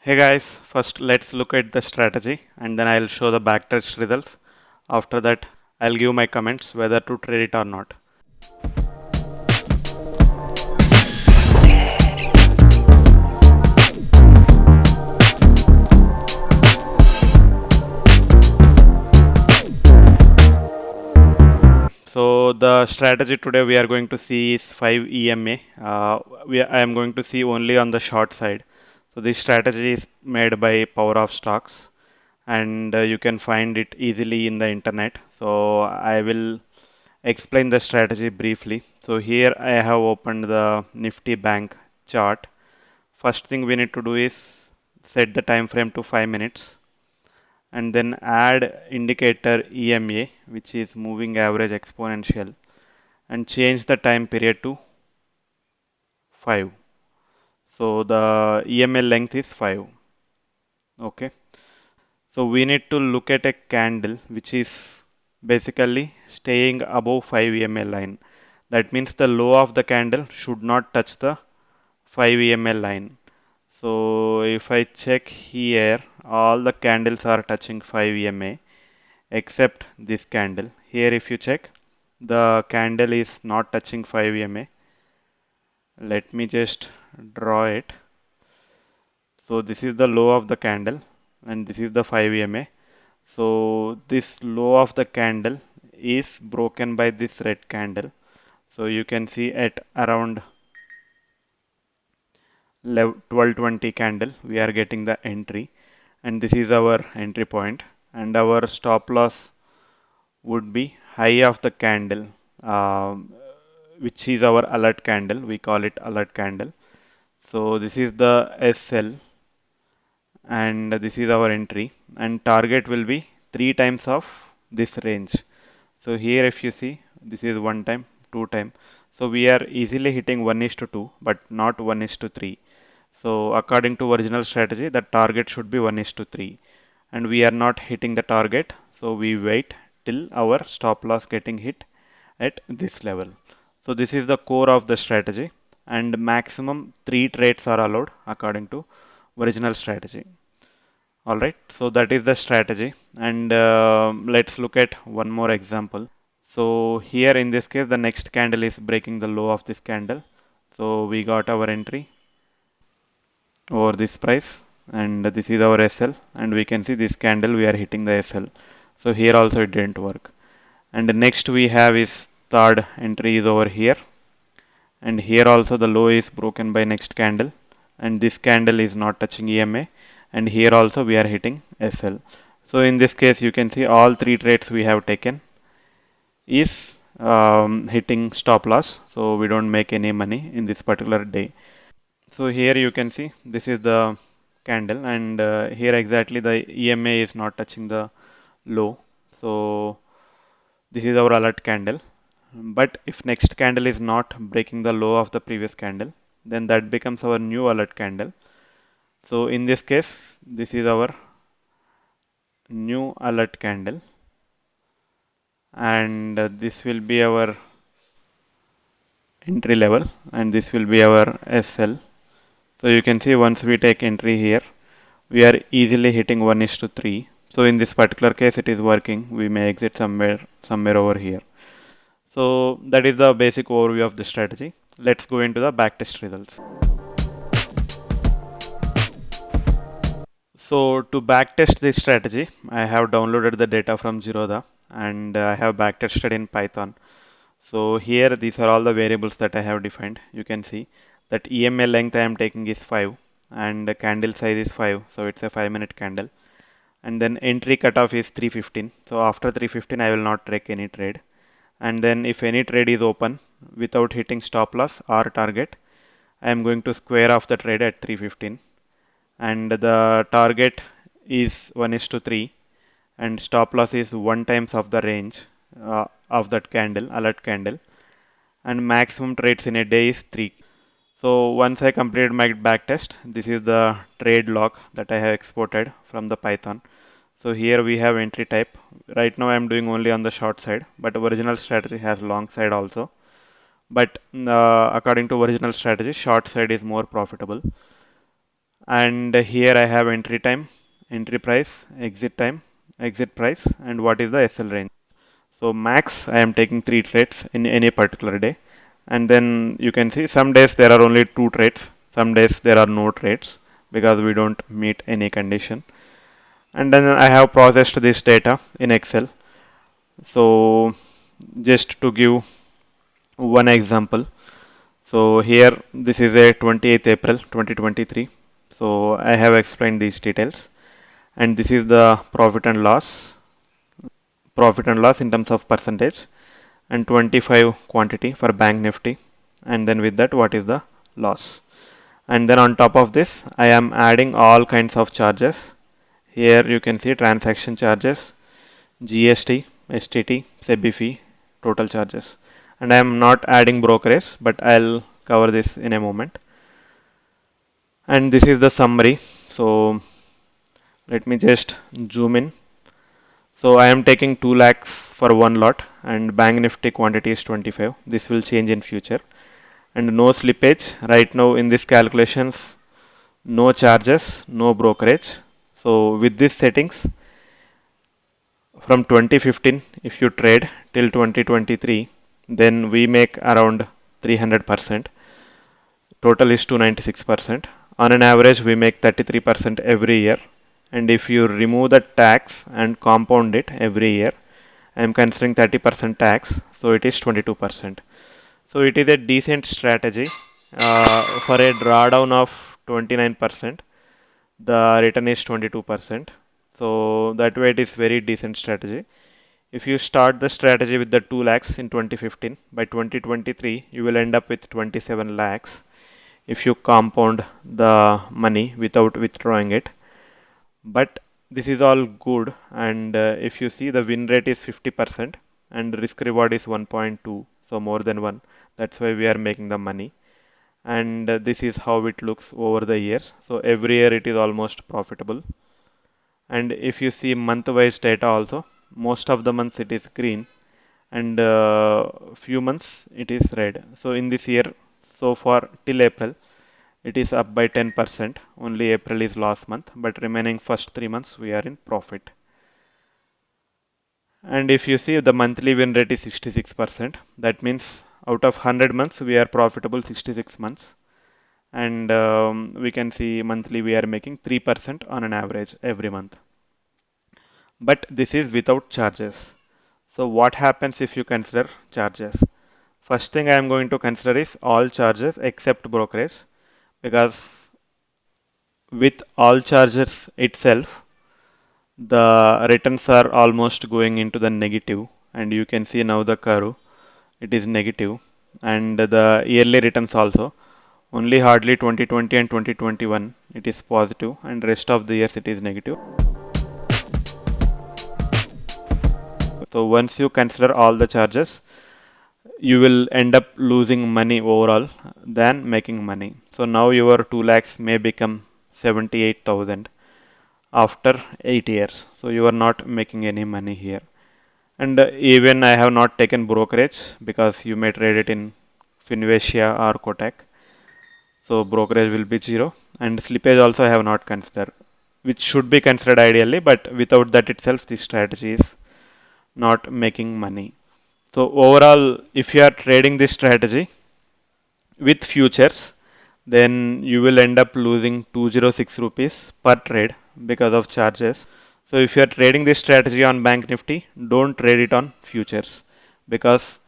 Hey guys, first let's look at the strategy and then I'll show the backtest results. After that, I'll give my comments whether to trade it or not. So the strategy today we are going to see is 5 EMA. I am going to see only on the short side. So this strategy is made by Power of Stocks and you can find it easily in the internet. So I will explain the strategy briefly. So here I have opened the Nifty Bank chart. First thing we need to do is set the time frame to 5 minutes and then add indicator EMA, which is moving average exponential, and change the time period to 5. So the EMA length is 5. Okay. So we need to look at a candle which is basically staying above 5 EMA line. That means the low of the candle should not touch the 5 EMA line. So if I check here, all the candles are touching 5 EMA except this candle. Here if you check, the candle is not touching 5 EMA. Let me just draw it. So this is the low of the candle and this is the 5 EMA. So this low of the candle is broken by this red candle. So you can see at around 1220 candle we are getting the entry, and this is our entry point, and our stop loss would be high of the candle, um, which is our alert candle. We call it alert candle. So this is the SL and this is our entry, and target will be 3 times of this range. So here if you see, this is 1 time, 2 time. So we are easily hitting 1 is to 2 but not 1 is to 3. So according to original strategy, the target should be 1 is to 3 and we are not hitting the target. So we wait till our stop loss getting hit at this level. So this is the core of the strategy, and maximum 3 trades are allowed according to original strategy. Alright, so that is the strategy, and let's look at one more example. So here in this case, the next candle is breaking the low of this candle. So we got our entry over this price, and this is our SL, and we can see this candle we are hitting the SL. So here also it didn't work. And the next we have is third entry is over here, and here also the low is broken by next candle, and this candle is not touching EMA, and here also we are hitting SL. So in this case you can see all three trades we have taken is hitting stop loss, so we don't make any money in this particular day. So here you can see this is the candle, and here exactly the EMA is not touching the low. So this is our alert candle. But if next candle is not breaking the low of the previous candle, then that becomes our new alert candle. So in this case, this is our new alert candle, and this will be our entry level, and this will be our SL. So you can see once we take entry here, we are easily hitting 1 is to 3. So in this particular case, it is working. We may exit somewhere over here. So that is the basic overview of the strategy. Let's go into the backtest results. So to backtest this strategy, I have downloaded the data from Zerodha and I have backtested in Python. So here these are all the variables that I have defined. You can see that EMA length I am taking is 5 and the candle size is 5. So it's a 5-minute candle. And then entry cutoff is 315. So after 315 I will not take any trade. And then if any trade is open without hitting stop loss or target, I am going to square off the trade at 315, and the target is 1 is to 3 and stop loss is 1 times of the range of that candle, alert candle, and maximum trades in a day is 3. So once I completed my backtest, this is the trade log that I have exported from the Python. So here we have entry type. Right now I am doing only on the short side, but original strategy has long side also. But according to original strategy, short side is more profitable. And here I have entry time, entry price, exit time, exit price, and what is the SL range. So max I am taking 3 trades in any particular day, and then you can see some days there are only 2 trades, some days there are no trades because we don't meet any condition. And then I have processed this data in Excel. So just to give one example, so here this is a 28th April 2023. So I have explained these details, and this is the profit and loss in terms of percentage, and 25 quantity for bank nifty, and then with that what is the loss. And then on top of this I am adding all kinds of charges. Here you can see transaction charges, GST, STT, SEBI fee, total charges. And I am not adding brokerage, but I'll cover this in a moment. And this is the summary. So let me just zoom in. So I am taking 2 lakhs for one lot, and bank nifty quantity is 25. This will change in future. And no slippage. Right now in this calculations, no charges, no brokerage. So with these settings, from 2015, if you trade till 2023, then we make around 300%. Total is 296%. On an average, we make 33% every year. And if you remove the tax and compound it every year, I am considering 30% tax, so it is 22%. So it is a decent strategy for a drawdown of 29%. The return is 22%. So that way it is very decent strategy. If you start the strategy with the 2 lakhs in 2015, by 2023 you will end up with 27 lakhs if you compound the money without withdrawing it. But this is all good, and if you see the win rate is 50% and risk reward is 1.2, so more than 1. That's why we are making the money. And this is how it looks over the years. So every year it is almost profitable. And if you see month wise data also, most of the months it is green, and few months it is red. So in this year, so far till April, it is up by 10%. Only April is last month, but remaining first 3 months we are in profit. And if you see the monthly win rate is 66%, that means out of 100 months we are profitable 66 months. And we can see monthly we are making 3% on an average every month. But this is without charges. So what happens if you consider charges? First thing I am going to consider is all charges except brokerage, because with all charges itself the returns are almost going into the negative, and you can see now the curve, it is negative. And the yearly returns also, only hardly 2020 and 2021 it is positive, and rest of the years it is negative. So once you consider all the charges, you will end up losing money overall than making money. So now your 2 lakhs may become 78,000 after 8 years. So you are not making any money here. And even I have not taken brokerage because you may trade it in Finvasia or Kotak. So brokerage will be zero. And slippage also I have not considered, which should be considered ideally, but without that itself, this strategy is not making money. So overall, if you are trading this strategy with futures, then you will end up losing 206 rupees per trade because of charges. So if you are trading this strategy on Bank Nifty, don't trade it on futures, because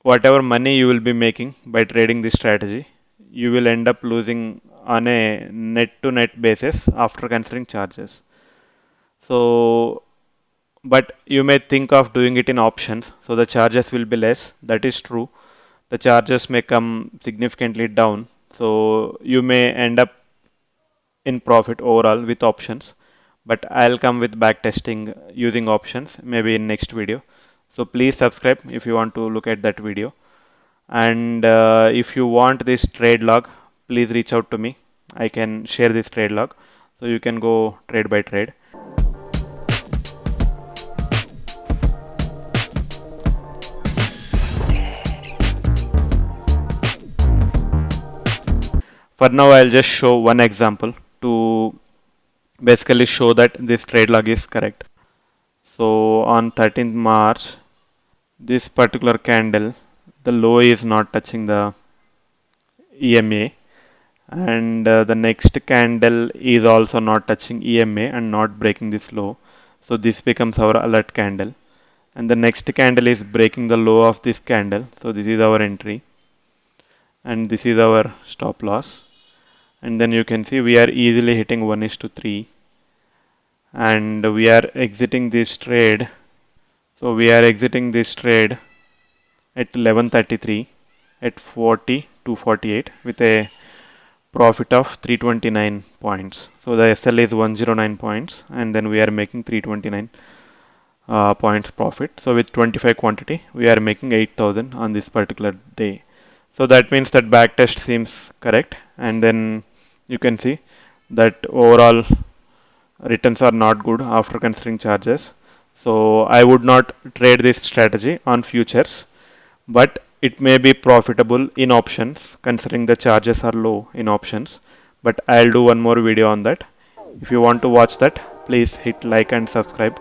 whatever money you will be making by trading this strategy, you will end up losing on a net to net basis after considering charges. So, but you may think of doing it in options, so the charges will be less. That is true. The charges may come significantly down, so you may end up in profit overall with options. But I'll come with back testing using options maybe in next video. So please subscribe if you want to look at that video. And if you want this trade log, please reach out to me. I can share this trade log, so you can go trade by trade. For now, I'll just show one example to basically show that this trade log is correct. So on 13th March, this particular candle, the low is not touching the EMA, and the next candle is also not touching EMA and not breaking this low. So this becomes our alert candle, and the next candle is breaking the low of this candle. So this is our entry, and this is our stop loss. And then you can see we are easily hitting 1:3, and we are exiting this trade. So we are exiting this trade at 11:33 at 40 to 48 with a profit of 329 points. So the SL is 109 points, and then we are making 329 points profit. So with 25 quantity, we are making 8,000 on this particular day. So that means that backtest seems correct, and then you can see that overall returns are not good after considering charges. So I would not trade this strategy on futures, but it may be profitable in options considering the charges are low in options. But I'll do one more video on that. If you want to watch that, please hit like and subscribe.